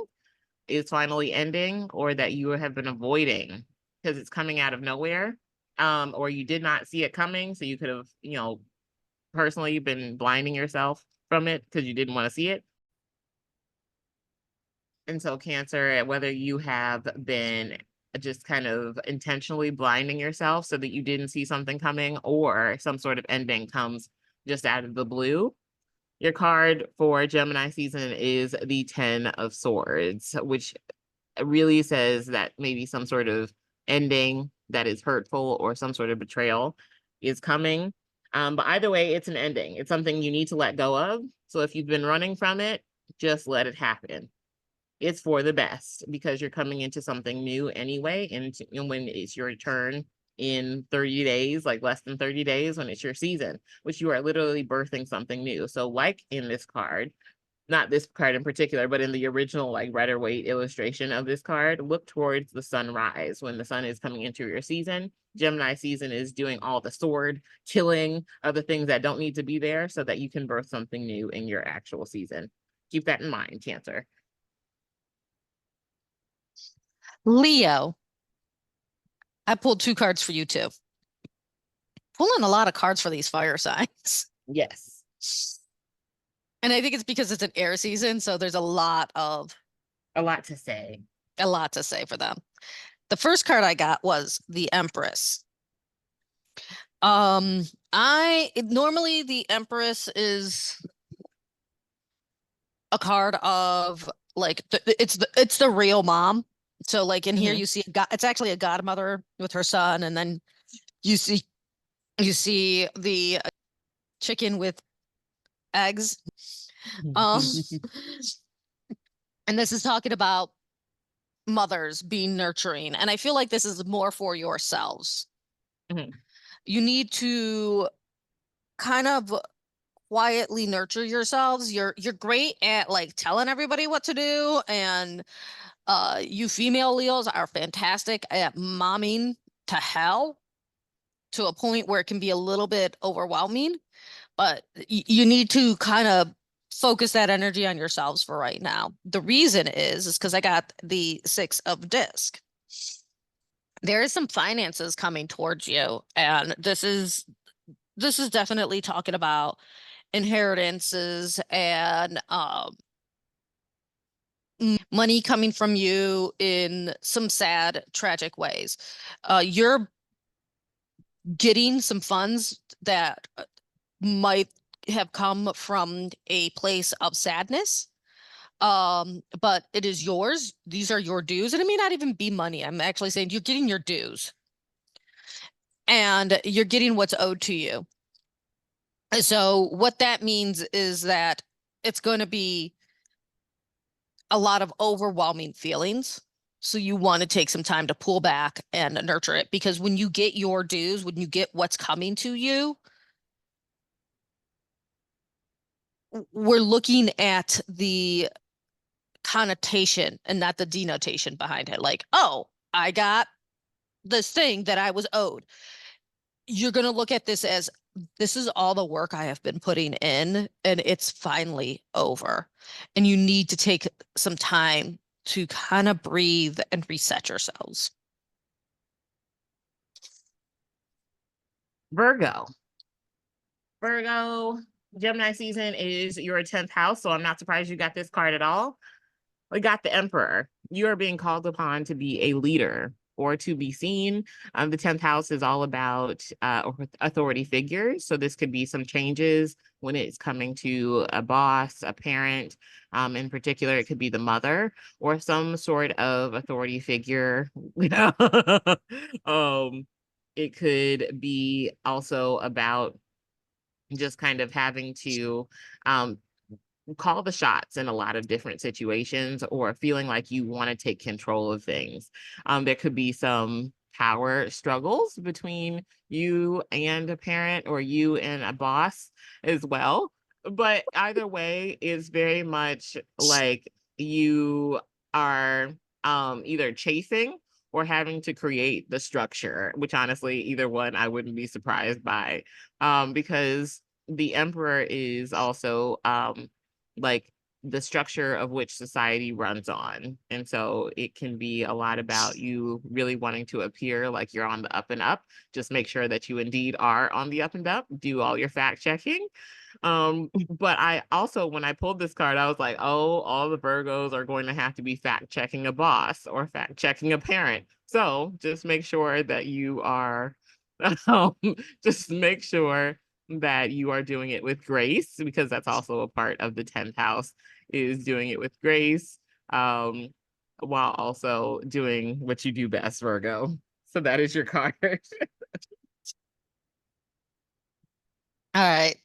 S2: is finally ending, or that you have been avoiding because it's coming out of nowhere. Or you did not see it coming. So you could have, personally been blinding yourself from it because you didn't want to see it. And so Cancer, whether you have been just kind of intentionally blinding yourself so that you didn't see something coming, or some sort of ending comes just out of the blue. Your card for Gemini season is the 10 of Swords, which really says that maybe some sort of ending that is hurtful or some sort of betrayal is coming. But either way, it's an ending. It's something you need to let go of. So if you've been running from it, just let it happen. It's for the best because you're coming into something new anyway. And when it's your turn in 30 days, like less than 30 days, when it's your season, which you are literally birthing something new. So like in this card, not this card in particular, but in the original like Rider-Waite illustration of this card, look towards the sunrise when the sun is coming into your season. Gemini season is doing all the sword killing of the things that don't need to be there so that you can birth something new in your actual season. Keep that in mind, Cancer.
S1: Leo, I pulled two cards for you too. Pulling a lot of cards for these fire signs.
S2: Yes.
S1: And I think it's because it's an air season, so there's a lot
S2: to say.
S1: A lot to say for them. The first card I got was the Empress. Normally the Empress is a card of like it's the real mom. So like in here you see it's actually a godmother with her son, and then you see the chicken with eggs. And this is talking about mothers being nurturing, and I feel like this is more for yourselves. You need to kind of quietly nurture yourselves. You're great at like telling everybody what to do, and you female Leos are fantastic at momming to hell to a point where it can be a little bit overwhelming, but you need to kind of focus that energy on yourselves for right now. The reason is because I got the 6 of disc. There is some finances coming towards you, and this is definitely talking about inheritances and money coming from you in some sad, tragic ways. You're getting some funds that might have come from a place of sadness. But it is yours. These are your dues, and it may not even be money. I'm actually saying you're getting your dues, and you're getting what's owed to you. So what that means is that it's going to be a lot of overwhelming feelings. So you want to take some time to pull back and nurture it, because when you get your dues, when you get what's coming to you, we're looking at the connotation and not the denotation behind it. Like, oh, I got this thing that I was owed. You're going to look at this as, this is all the work I have been putting in, and it's finally over. And you need to take some time to kind of breathe and reset yourselves.
S2: Virgo. Virgo, Gemini season is your 10th house, so I'm not surprised you got this card at all. We got the Emperor. You are being called upon to be a leader or to be seen. The 10th house is all about authority figures. So this could be some changes when it's coming to a boss, a parent. In particular, it could be the mother or some sort of authority figure. It could be also about just kind of having to um, call the shots in a lot of different situations, or feeling like you want to take control of things. There could be some power struggles between you and a parent or you and a boss as well. But either way, it's very much like you are either chasing or having to create the structure, which honestly, either one I wouldn't be surprised by, because the emperor is also like the structure of which society runs on. And so it can be a lot about you really wanting to appear like you're on the up and up. Just make sure that you indeed are on the up and up. Do all your fact checking. But I also, when I pulled this card, I was like, oh, all the Virgos are going to have to be fact checking a boss or fact checking a parent. So just make sure that you are, um, just make sure that you are doing it with grace, because that's also a part of the 10th house, is doing it with grace, um, while also doing what you do best, Virgo. So that is your card.
S1: All right.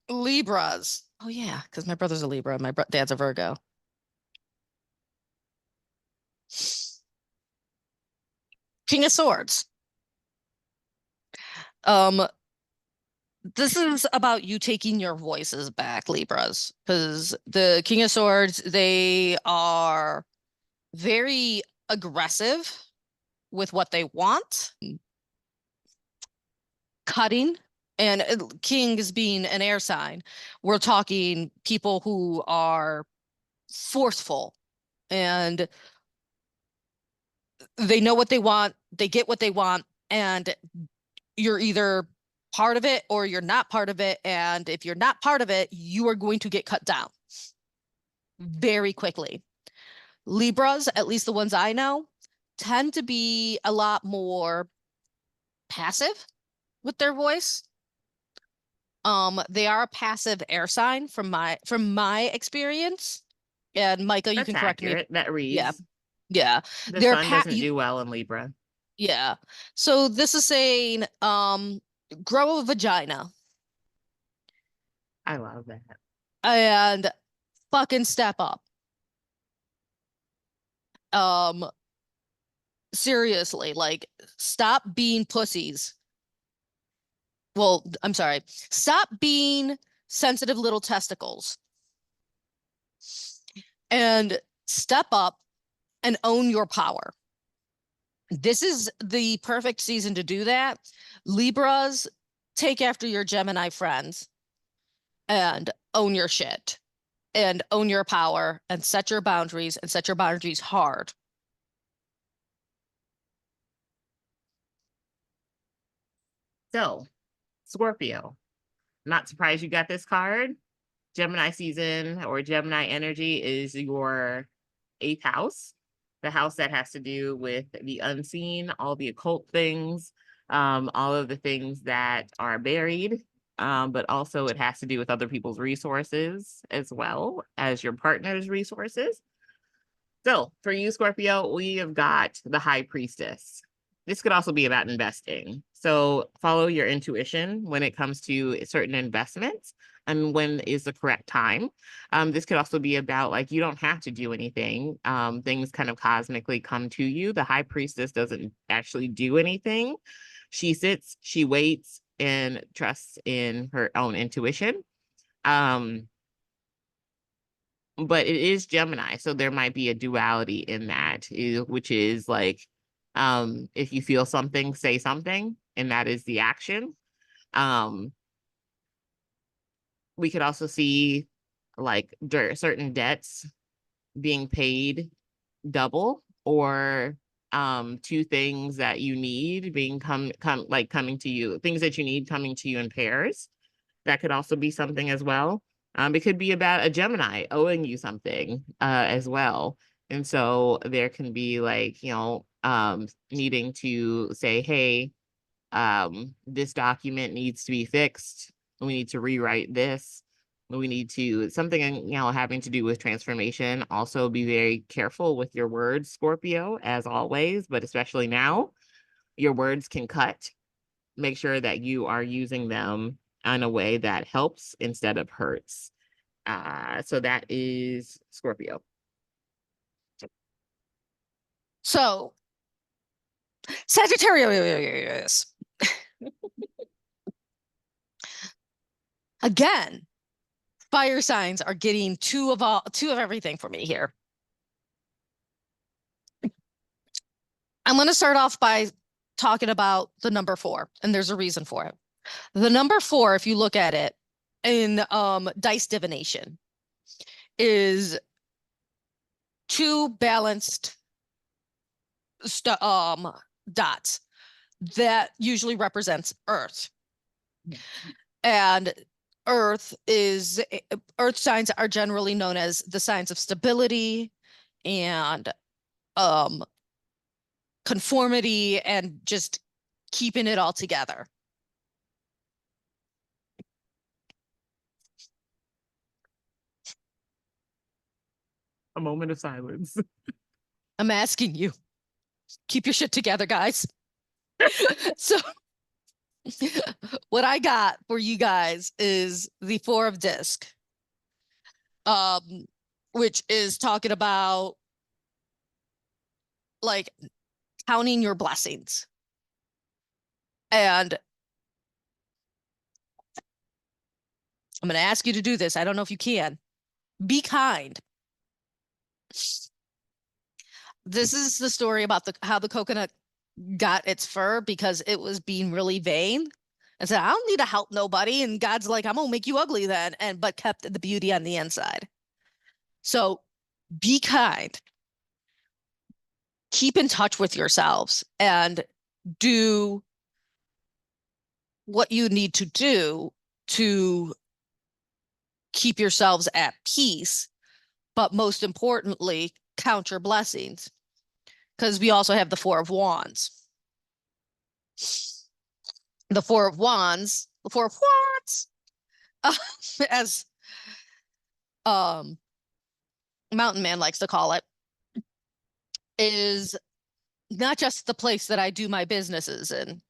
S1: Libras. Oh yeah, because my brother's a Libra, my dad's a Virgo. King of Swords. Um, this is about you taking your voices back, Libras, because the King of Swords, they are very aggressive with what they want, cutting, and King is being an air sign. We're talking people who are forceful, and they know what they want, they get what they want, and you're either part of it or you're not part of it. And if you're not part of it, you are going to get cut down very quickly. Libras, at least the ones I know, tend to be a lot more passive with their voice. They are a passive air sign from my experience. And Micah, you
S2: That's
S1: can correct me.
S2: accurate. That
S1: Yeah,
S2: reads.
S1: yeah.
S2: The
S1: They're
S2: sun doesn't do well in Libra.
S1: yeah. So this is saying grow a vagina
S2: I love that.
S1: and fucking step up. Um seriously, like, stop being pussies. Well, I'm sorry. Stop being sensitive little testicles and step up and own your power. This is the perfect season to do that. Libras, take after your Gemini friends and own your shit and own your power and set your boundaries hard.
S2: So, Scorpio, not surprised you got this card. Gemini season or Gemini energy is your 8th house, the house that has to do with the unseen, all the occult things, all of the things that are buried, but also it has to do with other people's resources as well as your partner's resources. So for you, Scorpio, we have got the High Priestess. This could also be about investing. So follow your intuition when it comes to certain investments and when is the correct time. This could also be about like you don't have to do anything. Things kind of cosmically come to you. The high priestess doesn't actually do anything. She sits, she waits, and trusts in her own intuition. Um, but it is Gemini, so there might be a duality in that, which is like, if you feel something, say something, and that is the action. Um, we could also see like certain debts being paid double, or two things that you need being coming to you, things that you need coming to you in pairs. That could also be something as well. It could be about a Gemini owing you something as well. And so there can be like, needing to say, hey, this document needs to be fixed. We need to rewrite this. We need to something, having to do with transformation. Also be very careful with your words, Scorpio, as always, but especially now, your words can cut. Make sure that you are using them in a way that helps instead of hurts. So that is Scorpio.
S1: So, Sagittarius. Again, fire signs are getting two of everything for me here. I'm going to start off by talking about the number 4, and there's a reason for it. The number 4, if you look at it in dice divination, is two balanced dots that usually represents Earth. And Earth signs are generally known as the signs of stability and conformity and just keeping it all together.
S2: A moment of silence.
S1: I'm asking you, keep your shit together, guys. So what I got for you guys is the 4 of disc, which is talking about like counting your blessings. And I'm going to ask you to do this. I don't know if you can. Be kind. This is the story about how the coconut got its fur because it was being really vain and said, I don't need to help nobody. And God's like, I'm gonna make you ugly then, but kept the beauty on the inside. So be kind. Keep in touch with yourselves and do what you need to do to keep yourselves at peace. But most importantly, count your blessings because we also have the 4 of Wands. The 4 of Wands, as Mountain Man likes to call it, is not just the place that I do my businesses in,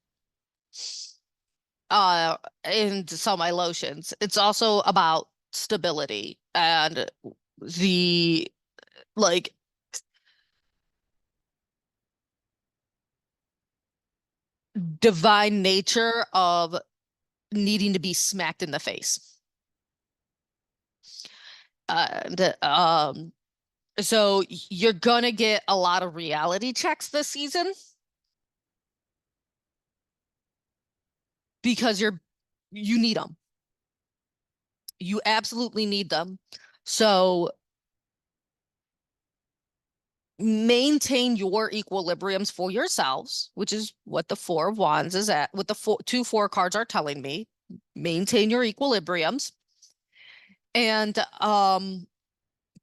S1: and sell my lotions. It's also about stability and the like divine nature of needing to be smacked in the face. And so you're gonna get a lot of reality checks this season because you need them. You absolutely need them. So maintain your equilibriums for yourselves, which is what the 4 of Wands is at, what the 2 4 cards are telling me. Maintain your equilibriums and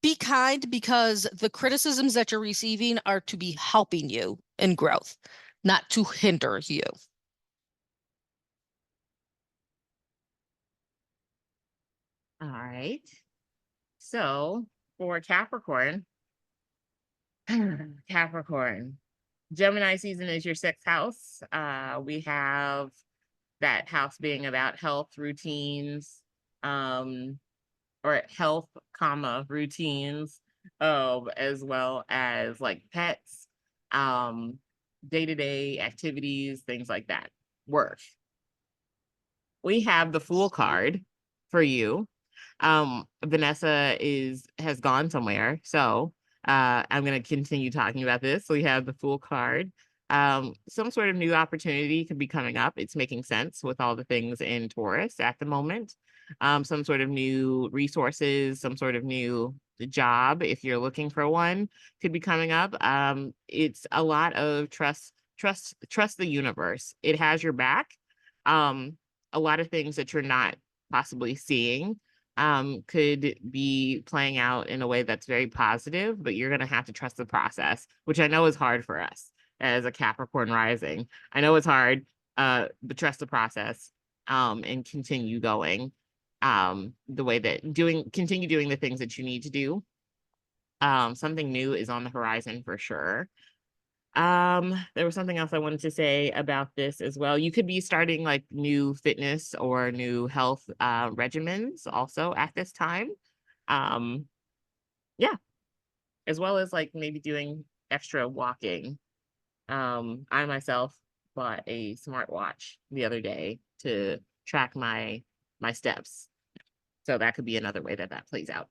S1: be kind because the criticisms that you're receiving are to be helping you in growth, not to hinder you.
S2: All right. So for Capricorn, Capricorn, Gemini season is your sixth house. We have that house being about health routines, um, or health, comma, routines, as well as like pets, um, day-to-day activities, things like that. Work. We have the Fool card for you. Vanessa has gone somewhere, so I'm gonna continue talking about this. So we have the Fool card. Some sort of new opportunity could be coming up. It's making sense with all the things in Taurus at the moment. Some sort of new resources, some sort of new job, if you're looking for one, could be coming up. It's a lot of trust the universe. It has your back. A lot of things that you're not possibly seeing could be playing out in a way that's very positive, but you're going to have to trust the process, which I know is hard for us as a Capricorn rising. I know it's hard, but trust the process, and continue going, the way that continue doing the things that you need to do. Something new is on the horizon for sure. There was something else I wanted to say about this as well. You could be starting like new fitness or new health regimens also at this time. Um, yeah, as well as like maybe doing extra walking. I myself bought a smartwatch the other day to track my steps. So that could be another way that that plays out.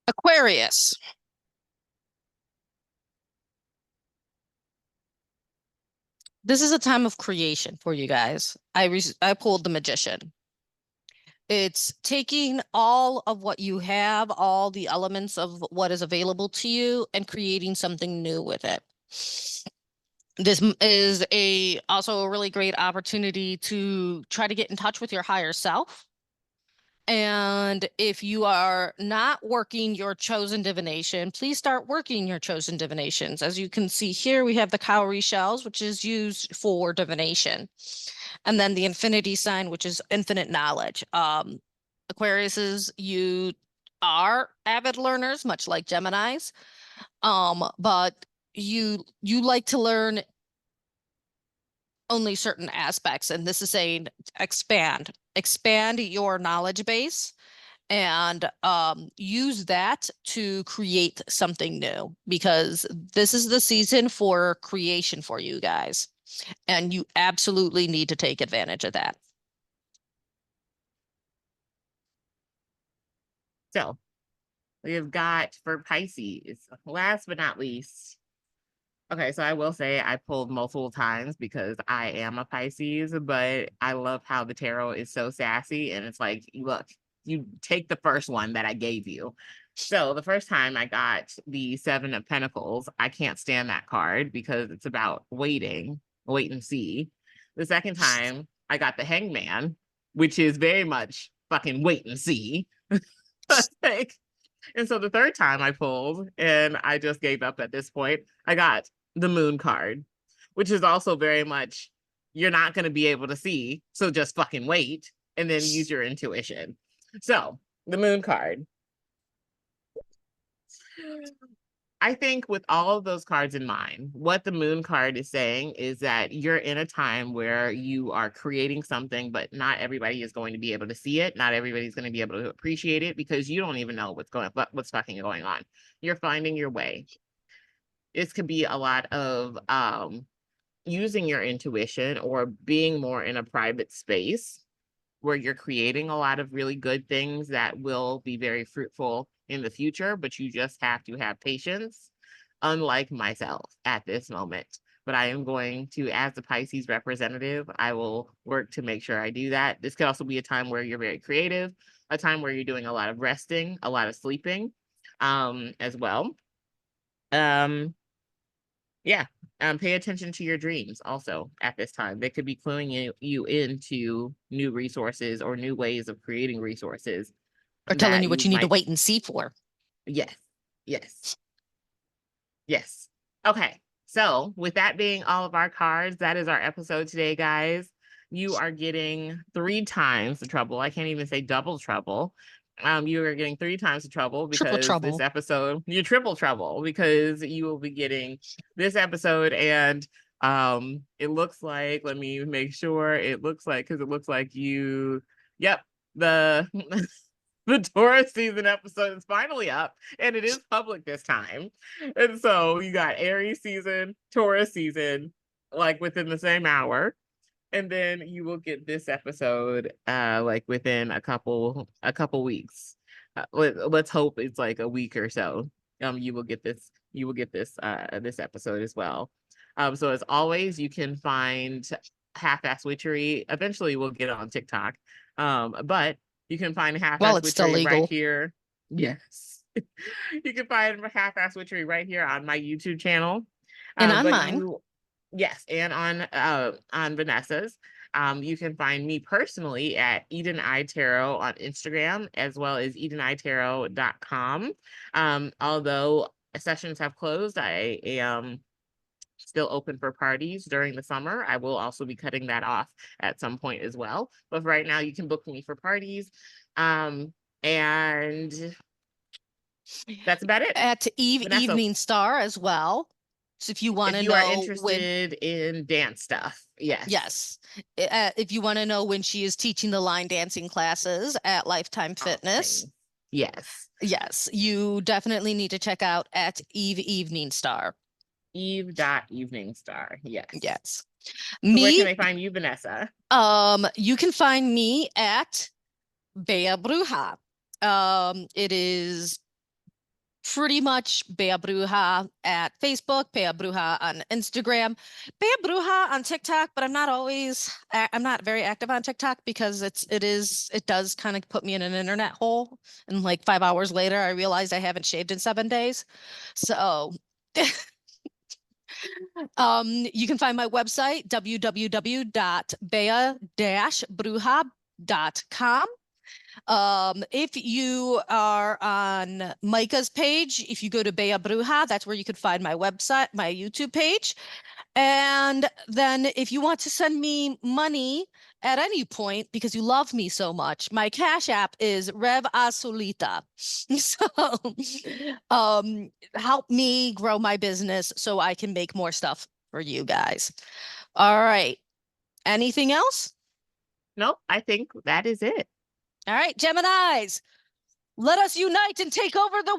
S1: Aquarius. This is a time of creation for you guys. I pulled the Magician. It's taking all of what you have, all the elements of what is available to you, and creating something new with it. This is also a really great opportunity to try to get in touch with your higher self. And if you are not working your chosen divination, please start working your chosen divinations. As you can see here, we have the cowrie shells, which is used for divination. And then the infinity sign, which is infinite knowledge. Aquariuses, you are avid learners, much like Geminis. But you like to learn only certain aspects. And this is saying expand your knowledge base and use that to create something new because this is the season for creation for you guys. And you absolutely need to take advantage of that.
S2: So we have got for Pisces, last but not least. Okay, so I will say I pulled multiple times because I am a Pisces, but I love how the tarot is so sassy and it's like, look, you take the first one that I gave you. So the first time I got the Seven of Pentacles, I can't stand that card because it's about waiting, wait and see. The second time I got the Hangman, which is very much fucking wait and see. Like, and so the third time I pulled, and I just gave up at this point, I got the Moon card, which is also very much you're not going to be able to see. So just fucking wait and then use your intuition. So the Moon card. I think with all of those cards in mind, what the Moon card is saying is that you're in a time where you are creating something, but not everybody is going to be able to see it. Not everybody's going to be able to appreciate it because you don't even know what's fucking going on. You're finding your way. This could be a lot of using your intuition or being more in a private space where you're creating a lot of really good things that will be very fruitful in the future, but you just have to have patience, unlike myself at this moment. But I am going to, as the Pisces representative, I will work to make sure I do that. This could also be a time where you're very creative, a time where you're doing a lot of resting, a lot of sleeping, as well. Um, yeah, pay attention to your dreams also at this time. They could be cluing you into new resources or new ways of creating resources
S1: Or telling
S2: that
S1: you what
S2: you
S1: you need to
S2: might.
S1: wait and see for.
S2: Yes, yes, yes. Okay, so with that being all of our cards, that is our episode today, guys. You are getting 3 times the trouble. I can't even say double trouble you are getting 3 times the trouble
S1: Triple
S2: because this
S1: trouble.
S2: episode, you triple trouble because you will be getting this episode and it looks like, let me make sure, it looks like, because it looks like you, yep, the the Taurus season episode is finally up and it is public this time. And so you got Aries season, Taurus season, like within the same hour, and then you will get this episode like within a couple weeks. Let's hope it's like a week or so. You will get this episode as well. So as always, you can find Half-Ass Witchery. Eventually we'll get it on TikTok. But you can find
S1: Well,
S2: Half-Ass
S1: it's still
S2: Witchery right
S1: legal.
S2: here. Yes. You can find Half-Ass Witchery right here on my YouTube channel.
S1: And on
S2: But
S1: mine.
S2: you Yes, and on Vanessa's. You can find me personally at Eden Eye Tarot on Instagram as well as EdenEyeTarot.com. Although sessions have closed, I am still open for parties during the summer. I will also be cutting that off at some point as well. But right now you can book me for parties. And that's about it.
S1: At
S2: Vanessa,
S1: Evening Star as well. So if you want
S2: if
S1: to
S2: you are
S1: know when,
S2: interested in dance stuff, yes.
S1: yes, if you want to know when she is teaching the line dancing classes at Lifetime
S2: All
S1: Fitness,
S2: things. Yes.
S1: yes, you definitely need to check out at Evening Star.
S2: Eve.eveningstar. Yes.
S1: Yes.
S2: So where can
S1: Me,
S2: they find you, Vanessa?
S1: you can find me at Bea Bruja. It is pretty much Bea Bruja at Facebook, Bea Bruja on Instagram, Bea Bruja on TikTok, but I'm not very active on TikTok because it does kind of put me in an internet hole. And like 5 hours later, I realized I haven't shaved in 7 days. So you can find my website, www.bea-bruja.com. If you are on Micah's page, if you go to Bea Bruja, that's where you could find my website, my YouTube page. And then if you want to send me money at any point because you love me so much, my Cash App is Rev Azulita. So help me grow my business so I can make more stuff for you guys. All right. Anything else?
S2: Nope, I think that is it.
S1: All right, Geminis, let us unite and take over the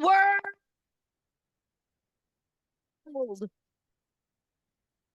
S1: world.